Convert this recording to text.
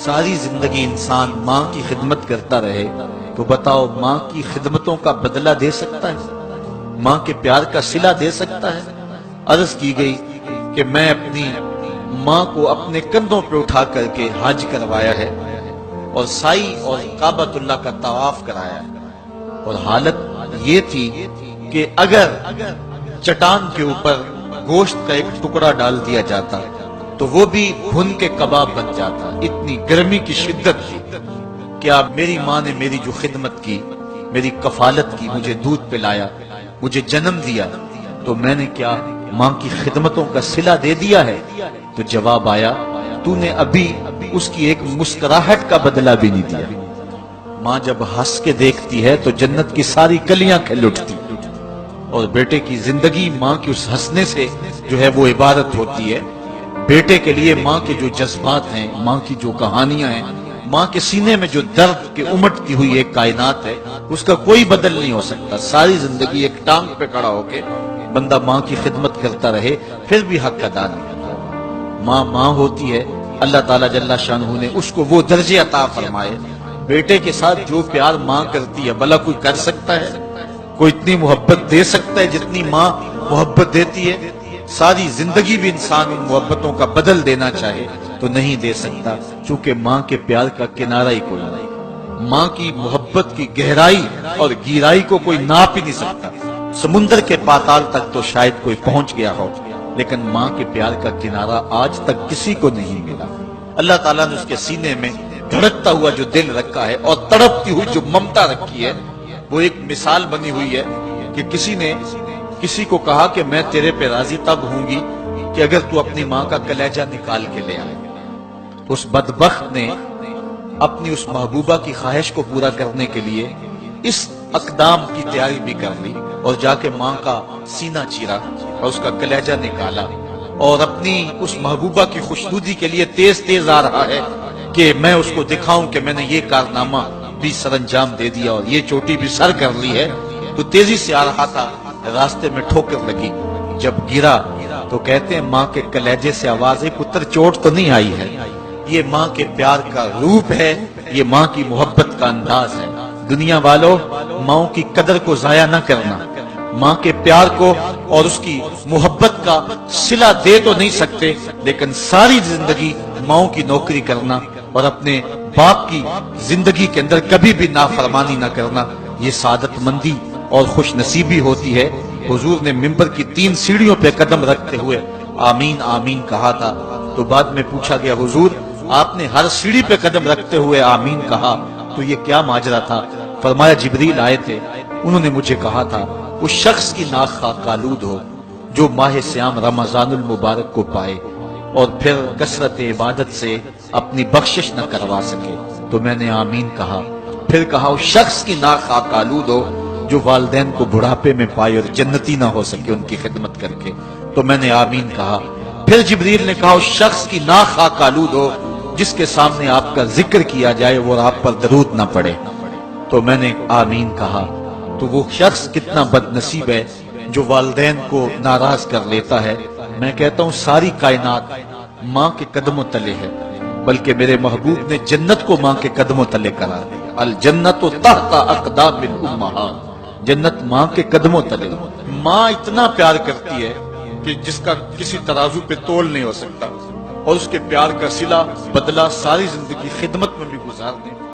ساری زندگی انسان ماں کی خدمت کرتا رہے تو بتاؤ ماں کی خدمتوں کا بدلہ دے سکتا ہے؟ ماں کے پیار کا صلہ دے سکتا ہے؟ عرض کی گئی کہ میں اپنی ماں کو اپنے کندھوں پہ اٹھا کر کے حج کروایا ہے اور سائی اور کعبۃ اللہ کا طواف کرایا ہے، اور حالت یہ تھی کہ اگر چٹان کے اوپر گوشت کا ایک ٹکڑا ڈال دیا جاتا تو وہ بھی بھن کے کباب بن جاتا، اتنی گرمی کی شدت تھی۔ کیا میری ماں نے میری جو خدمت کی، میری کفالت کی، مجھے دودھ پلایا، مجھے جنم دیا، تو میں نے کیا ماں کی خدمتوں کا صلہ دے دیا ہے؟ تو جواب آیا تو نے ابھی اس کی ایک مسکراہٹ کا بدلہ بھی نہیں دیا۔ ماں جب ہنس کے دیکھتی ہے تو جنت کی ساری کلیاں کھل اٹھتی، اور بیٹے کی زندگی ماں کی اس ہنسنے سے جو ہے وہ عبادت ہوتی ہے۔ بیٹے کے لیے ماں کے جو جذبات ہیں، ماں کی جو کہانیاں ہیں، ماں کے سینے میں جو درد کے امٹتی ہوئی ایک کائنات ہے، اس کا کوئی بدل نہیں ہو سکتا۔ ساری زندگی ایک ٹانگ پہ کھڑا ہو کے بندہ ماں کی خدمت کرتا رہے پھر بھی حق ادا نہیں کرتا۔ ماں ماں ہوتی ہے، اللہ تعالیٰ جل شانہ نے اس کو وہ درجے عطا فرمائے۔ بیٹے کے ساتھ جو پیار ماں کرتی ہے بھلا کوئی کر سکتا ہے؟ کوئی اتنی محبت دے سکتا ہے جتنی ماں محبت دیتی ہے؟ ساری زندگی بھی انسان ان محبتوں کا بدل دینا چاہے تو نہیں دے سکتا، چونکہ ماں کے پیار کا کنارہ ہی کوئی نہیں۔ ماں کی محبت کی گہرائی اور گہرائی کو کوئی ناپ ہی نہیں سکتا۔ سمندر کے پاتال تک تو شاید کوئی پہنچ گیا ہو، لیکن ماں کے پیار کا کنارہ آج تک کسی کو نہیں ملا۔ اللہ تعالیٰ نے اس کے سینے میں دھڑکتا ہوا جو دل رکھا ہے اور تڑپتی ہوئی جو ممتا رکھی ہے، وہ ایک مثال بنی ہوئی ہے کہ کسی نے کسی کو کہا کہ میں تیرے پہ راضی تب ہوں گی کہ اگر تو اپنی ماں کا کلیجہ نکال کے لے آئے۔ اس بدبخت نے اپنی اس محبوبہ کی خواہش کو پورا کرنے کے لیے اس اقدام کی تیاری بھی کر لی، اور جا کے ماں کا سینہ چیرا اور اس کا کلیجہ نکالا، اور اپنی اس محبوبہ کی خوشنودی کے لیے تیز تیز آ رہا ہے کہ میں اس کو دکھاؤں کہ میں نے یہ کارنامہ بھی سر انجام دے دیا اور یہ چوٹی بھی سر کر لی ہے۔ تو تیزی سے آ رہا تھا، راستے میں ٹھوکر لگی، جب گرا تو کہتے ہیں ماں کے کلیجے سے آواز ہے پتر چوٹ تو نہیں آئی ہے؟ یہ ماں کے پیار کا روپ ہے، یہ ماں کی محبت کا انداز ہے۔ دنیا والوں، ماں کی قدر کو ضائع نہ کرنا، ماں کے پیار کو اور اس کی محبت کا صلہ دے تو نہیں سکتے، لیکن ساری زندگی ماں کی نوکری کرنا اور اپنے باپ کی زندگی کے اندر کبھی بھی نافرمانی نہ کرنا، یہ سعادت مندی اور خوش نصیبی ہوتی ہے۔ حضور نے منبر کی 3 سیڑھیوں پہ قدم رکھتے ہوئے آمین آمین کہا تھا، تو بعد میں پوچھا گیا حضور آپ نے ہر سیڑھی پہ قدم رکھتے ہوئے آمین کہا تو یہ کیا ماجرا تھا؟ فرمایا جبریل آئے تھے، انہوں نے مجھے کہا تھا اس شخص کی ناک خاک آلود ہو جو ماہ سیام رمضان المبارک کو پائے اور پھر کثرت عبادت سے اپنی بخشش نہ کروا سکے، تو میں نے آمین کہا۔ پھر کہا اس شخص کی ناک خاک آلود ہو جو والدین کو بڑھاپے میں پائے اور جنتی نہ ہو سکے ان کی خدمت کر کے، تو میں نے آمین کہا۔ پھر جبریل نے کہا اس شخص کی ناک خاک آلود ہو جس کے سامنے آپ کا ذکر کیا جائے اور آپ پر درود نہ پڑے، تو میں نے آمین کہا۔ تو وہ شخص کتنا بد نصیب ہے جو والدین کو ناراض کر لیتا ہے۔ میں کہتا ہوں ساری کائنات ماں کے قدموں تلے ہے، بلکہ میرے محبوب نے جنت کو ماں کے قدموں تلے قرار دیا۔ الجنت تحت اقدام الامہات، جنت ماں کے قدموں تلے۔ ماں اتنا پیار کرتی ہے کہ جس کا کسی ترازو پہ تول نہیں ہو سکتا، اور اس کے پیار کا صلہ بدلہ ساری زندگی خدمت میں بھی گزار دیں۔